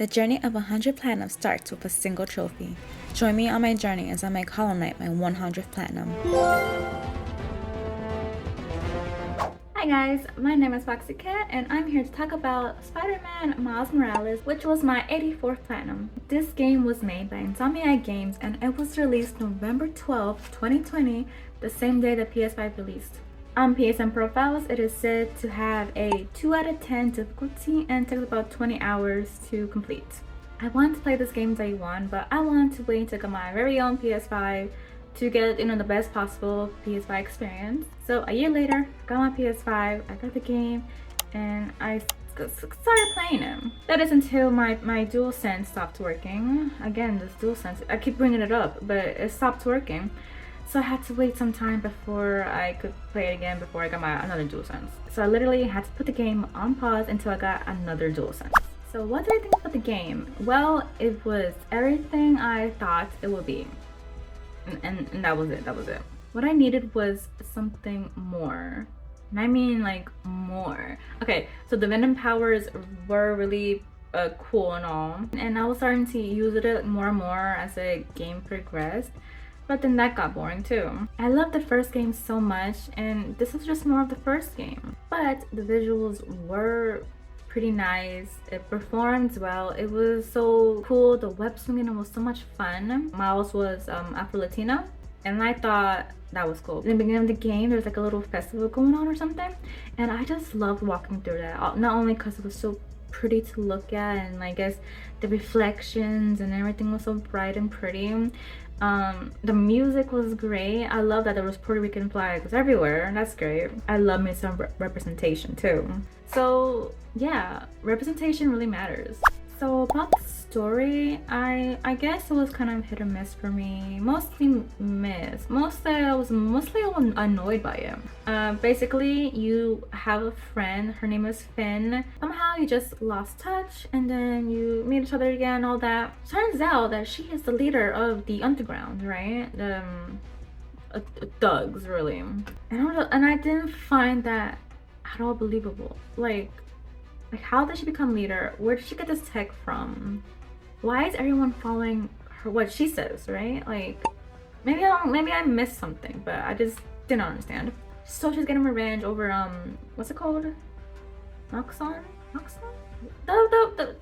The journey of 100 platinum starts with a single trophy. Join me on my journey as I make Hollow Knight my 100th platinum. Hi guys, my name is Foxy Cat and I'm here to talk about Spider-Man Miles Morales, which was my 84th platinum. This game was made by Insomniac Games and it was released November 12th, 2020, the same day the PS5 released. On PSN profiles, it is said to have a 2 out of 10 difficulty and takes about 20 hours to complete. I want to play this game day one, but I want to wait to get my very own PS5 to get the best possible PS5 experience. So a year later, I got my PS5, I got the game, and I started playing it. That is until my DualSense stopped working. Again, this DualSense, I keep bringing it up, but it stopped working. So I had to wait some time before I could play it again before I got another DualSense. So I literally had to put the game on pause until I got another DualSense. So what did I think about the game? Well, it was everything I thought it would be. And that was it. What I needed was something more. And I mean like more. Okay, so the Venom powers were really cool and all. And I was starting to use it more and more as the game progressed. But then that got boring too. I loved the first game so much, and this is just more of the first game. But the visuals were pretty nice. It performed well. It was so cool. The web swinging was so much fun. Miles was Afro-Latino, and I thought that was cool. In the beginning of the game, there's like a little festival going on or something, and I just loved walking through that. Not only because it was so pretty to look at, and I guess the reflections and everything was so bright and pretty. The music was great. I love that there was Puerto Rican flags everywhere. That's great. I love me some representation too. So yeah, representation really matters. So about the story, I guess it was kind of hit or miss for me. Mostly miss. I was mostly annoyed by it. Basically, you have a friend. Her name is Finn. Somehow you just lost touch, and then you meet each other again. All that. Turns out that she is the leader of the underground, right? The thugs, really. And I didn't find that at all believable. Like how did she become leader? Where did she get this tech from? Why is everyone following her, what she says, right? Like maybe I missed something, but I just didn't understand. So she's getting revenge over what's it called? Moxon?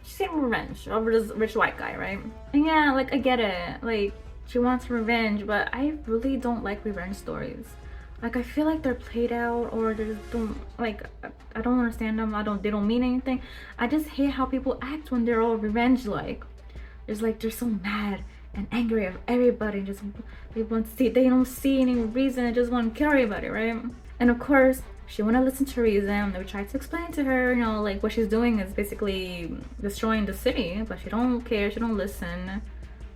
She's getting revenge over this rich white guy, right? And yeah, like I get it. Like she wants revenge, but I really don't like revenge stories. Like I feel like they're played out, or they just don't, like, I don't understand them. They don't mean anything. I just hate how people act when they're all revenge like. It's like they're so mad and angry at everybody, just they don't see any reason, they just want to kill everybody, right? And of course she wouldn't listen to reason. They would try to explain to her, like what she's doing is basically destroying the city, but she don't care, she don't listen.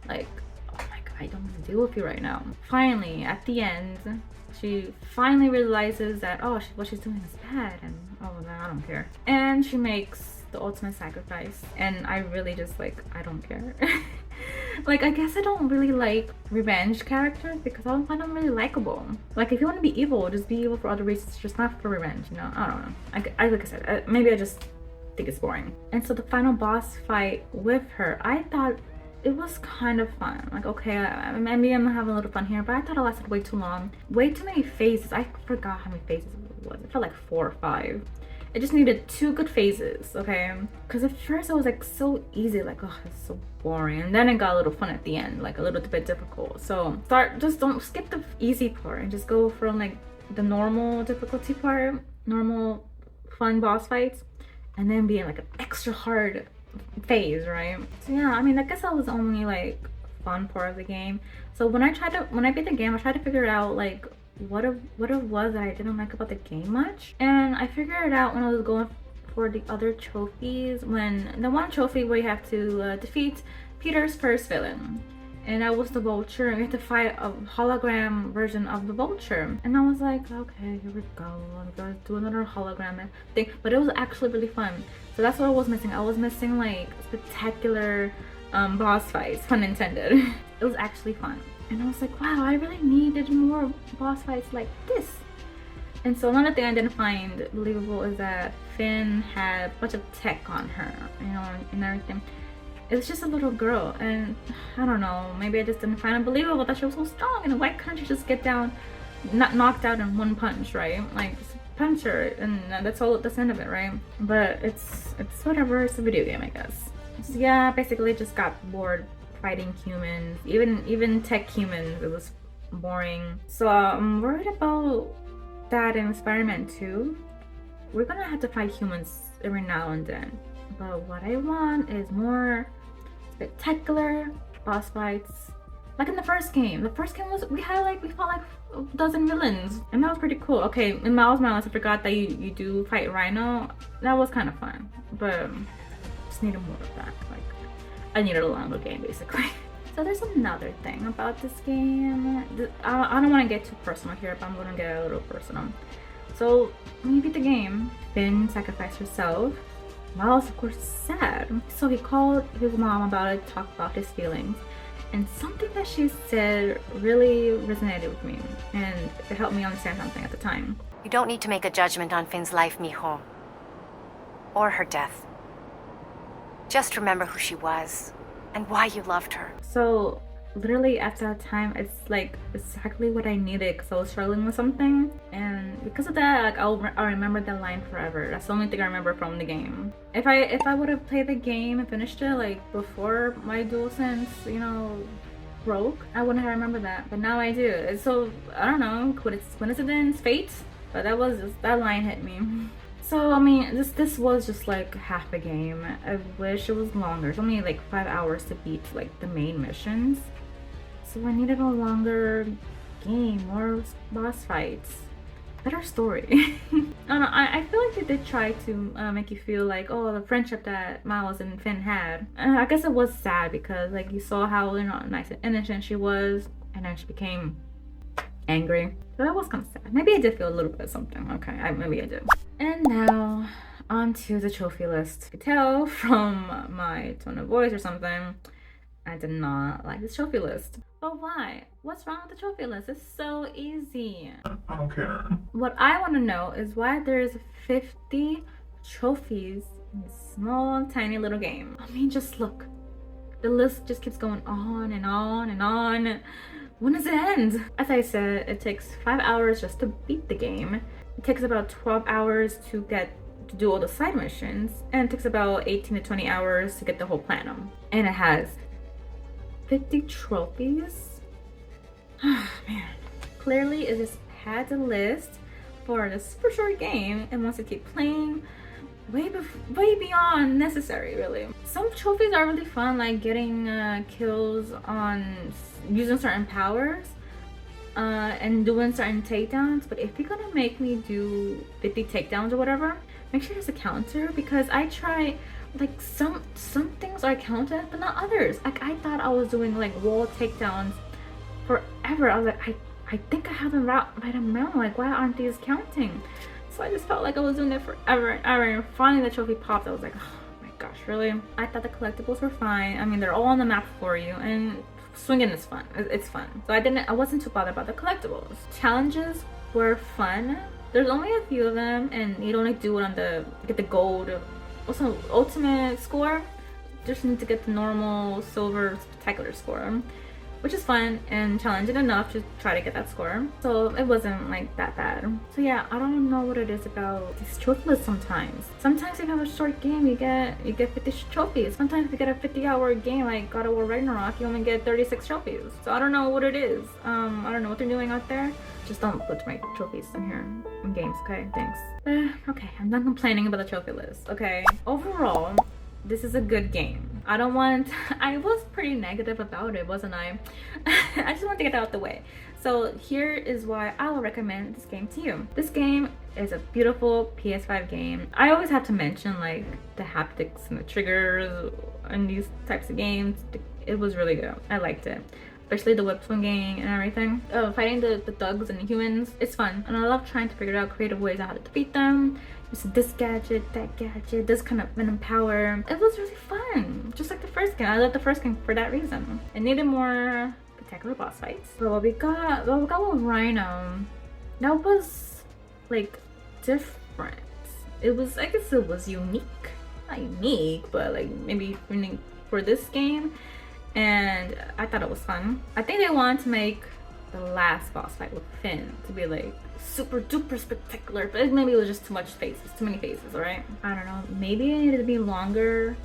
Like, oh my god, I don't want to deal with you right now. Finally, at the end, she finally realizes that what she's doing is bad, and oh no, I don't care. And she makes the ultimate sacrifice, and I really just I don't care. Like I guess I don't really like revenge characters because I don't find them really likable. Like if you want to be evil, just be evil for other reasons, just not for revenge. I don't know. Like I said, maybe I just think it's boring. And so the final boss fight with her, I thought it was kind of fun. Like, okay, maybe I'm having a little fun here, but I thought it lasted way too long. Way too many phases. I forgot how many phases it was. It felt like 4 or 5. It just needed 2 good phases, okay? Because at first it was so easy, like, oh, it's so boring. And then it got a little fun at the end, like a little bit difficult. So just don't skip the easy part and just go from the normal difficulty part, normal fun boss fights, and then be in an extra hard phase, right? So yeah, I mean, I guess that was only fun part of the game. So when I beat the game, I tried to figure out what it was that I didn't like about the game much, and I figured it out when I was going for the other trophies. When the one trophy where you have to defeat Peter's first villain, and that was the Vulture, and we had to fight a hologram version of the Vulture. And I was like, okay, here we go, I'm gonna do another hologram thing. But it was actually really fun. So that's what I was missing. I was missing spectacular boss fights, pun intended. It was actually fun. And I was like, wow, I really needed more boss fights like this. And so another thing I didn't find believable is that Finn had a bunch of tech on her, and everything. It was just a little girl, and I don't know, maybe I just didn't find it believable that she was so strong, and why couldn't she just get down, not knocked out in one punch, right? Like, just punch her, and that's all, that's the end of it, right? But it's whatever, it's a video game, I guess. So yeah, basically just got bored fighting humans, even tech humans. It was boring. So I'm worried about that in Spider-Man 2. We're gonna have to fight humans every now and then, but what I want is more spectacular boss fights, like in the first game. The first game was we fought like a dozen villains, and that was pretty cool. Okay, in Miles Morales, I forgot that you do fight Rhino. That was kind of fun, but just needed more of that. Like, I needed a longer game, basically. So there's another thing about this game. I don't want to get too personal here, but I'm gonna get a little personal. So when you beat the game, Finn sacrificed herself. Miles, of course, is sad. So he called his mom about it, talked about his feelings. And something that she said really resonated with me, and it helped me understand something at the time. You don't need to make a judgment on Finn's life, mijo. Or her death. Just remember who she was, and why you loved her. So literally at that time, it's like exactly what I needed, because I was struggling with something, and because of that, like I'll remember that line forever. That's the only thing I remember from the game. If I would have played the game and finished it like before my DualSense, you know, broke, I wouldn't have remembered that, but now I do. So I don't know, coincidence, fate, but that line hit me. So I mean, this was just like half a game. I wish it was longer. It's only like 5 hours to beat like the main missions. So I needed a longer game, more boss fights, better story. I don't know, I feel like they did try to make you feel like, oh, the friendship that Miles and Finn had. I guess it was sad because like you saw how, you know, nice and innocent she was, and then she became angry. So that was kind of sad. Maybe I did feel a little bit of something. Okay, maybe I did. And now on to the trophy list. You could tell from my tone of voice or something, I did not like this trophy list. But why? What's wrong with the trophy list? It's so easy. I don't care. What I want to know is why there's 50 trophies in this small, tiny little game. I mean, just look. The list just keeps going on and on and on. When does it end? As I said, it takes 5 hours just to beat the game. It takes about 12 hours to do all the side missions, and it takes about 18 to 20 hours to get the whole platinum. And it has 50 trophies? Man. Clearly it just had a list for a super short game and wants to keep playing way beyond necessary, really. Some trophies are really fun, like getting kills on using certain powers and doing certain takedowns, but if you're gonna make me do 50 takedowns or whatever, make sure there's a counter, because I try, like some things are counted but not others. Like I thought I was doing like wall takedowns forever. I was like, I think I have the right amount. Like, why aren't these counting? So I just felt like I was doing it forever and ever, and finally the trophy popped. I was like, oh my gosh, really? I thought the collectibles were fine. I mean, they're all on the map for you, and swinging is fun. It's fun. So I wasn't too bothered about the collectibles. Challenges were fun. There's only a few of them, and you don't like do it on get the gold. Also, ultimate score, just need to get the normal silver spectacular score, which is fun and challenging enough to try to get that score. So it wasn't like that bad. So yeah, I don't know what it is about these trophy lists sometimes. Sometimes if you have a short game, you get 50 trophies. Sometimes if you get a 50-hour game like God of War Ragnarok, you only get 36 trophies. So I don't know what it is. I don't know what they're doing out there. Just don't put my trophies in here in games, okay? Thanks. Okay, I'm not complaining about the trophy list, okay? Overall, this is a good game. I was pretty negative about it, wasn't I? I just want to get it out the way. So here is why I will recommend this game to you. This game is a beautiful PS5 game. I always have to mention like the haptics and the triggers in these types of games. It was really good. I liked it. Especially the whip swinging and everything. Fighting the thugs and the humans, it's fun. And I love trying to figure out creative ways on how to defeat them. Use this gadget, that gadget, this kind of venom power. It was really fun, just like the first game. I love the first game for that reason. It needed more spectacular boss fights. But what we got with Rhino, that was like different. It was, I guess it was unique. Not unique, but like maybe for this game, and I thought it was fun. I think they want to make the last boss fight with Finn to be like super duper spectacular, but maybe it was just too many phases, alright? I don't know, maybe it needed to be a longer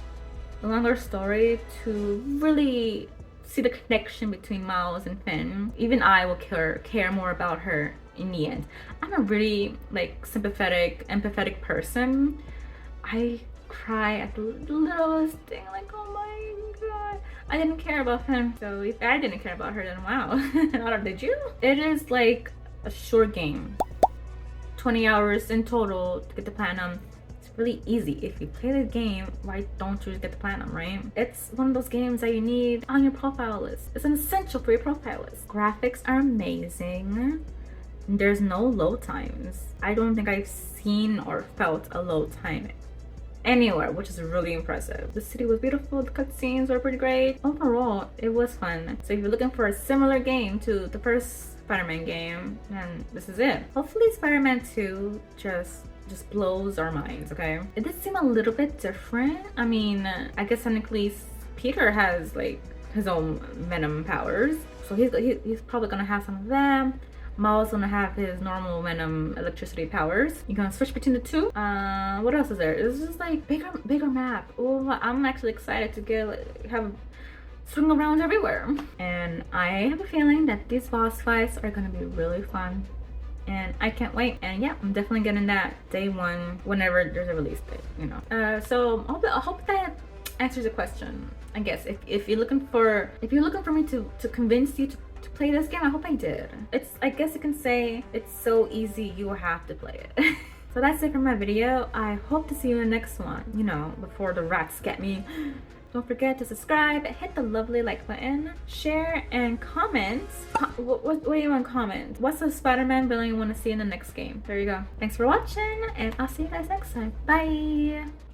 story to really see the connection between Miles and Finn. Even I will care more about her in the end. I'm a really like sympathetic, empathetic person. I cry at the littlest thing, like, oh my god, I didn't care about him. So if I didn't care about her, then wow. I don't, did you? It is like a short game, 20 hours in total to get the platinum. It's really easy. If you play the game, why don't you just get the platinum, right? It's one of those games that you need on your profile list. It's an essential for your profile list. Graphics are amazing. There's no load times. I don't think I've seen or felt a load time anywhere, which is really impressive. The city was beautiful, the cutscenes were pretty great. Overall, it was fun. So if you're looking for a similar game to the first Spider-Man game, then this is it. Hopefully Spider-Man 2 just blows our minds, okay? It did seem a little bit different. I mean, I guess technically Peter has like his own Venom powers, so he's probably gonna have some of them. Miles gonna have his normal Venom electricity powers. You can switch between the two. What else is there? It's just like bigger map. Oh, I'm actually excited to swing around everywhere. And I have a feeling that these boss fights are gonna be really fun. And I can't wait. And yeah, I'm definitely getting that day one whenever there's a release date, you know. So I hope that answers the question. I guess if you're looking for me to convince you to play this game, I hope I did. I guess you can say it's so easy you have to play it. So that's it for my video. I hope to see you in the next one, you know, before the rats get me. Don't forget to subscribe, hit the lovely like button, share, and comment. What do you want to comment? What's the Spider-Man villain you want to see in the next game? There you go. Thanks for watching, and I'll see you guys next time. Bye!